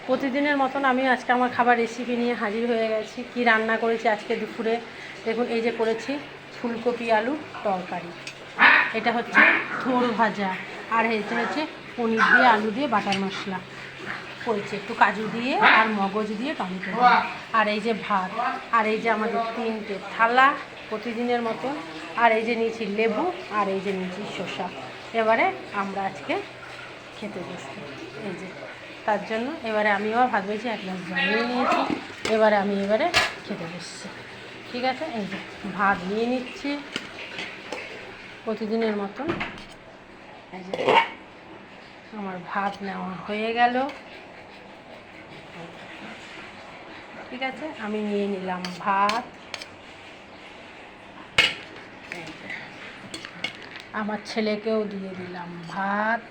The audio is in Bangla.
প্রতিদিনের মতন আমি আজকে আমার খাবার রেসিপি নিয়ে হাজির হয়ে গেছি। কি রান্না করেছি আজকে দুপুরে দেখুন। এই যে করেছি ফুলকপি আলু তরকারি, এটা হচ্ছে থোড় ভাজা, আর এটা হচ্ছে পনির দিয়ে আলু দিয়ে বাটার মশলা করেছি, একটু কাজু দিয়ে আর মগজ দিয়ে টমেটো দিয়ে, আর এই যে ভাত, আর এই যে আমাদের 3টে থালা প্রতিদিনের মতন, আর এই যে নিয়েছি লেবু, আর এই যে নিয়েছি শসা। এবারে আমরা আজকে খেতে বসবো। এই যে তার জন্য এবারে আমি আবার ভাত বেশি 1 গ্লাস জল নিয়ে নিয়েছি। এবারে আমি খেতে বসছি। ঠিক আছে, এই যে ভাত নিয়ে নিচ্ছি প্রতিদিনের মতন। এই যে আমার ভাত নেওয়া হয়ে গেল। ঠিক আছে, আমি নিয়ে নিলাম ভাত। আমার ছেলেকেও দিয়ে দিলাম ভাত।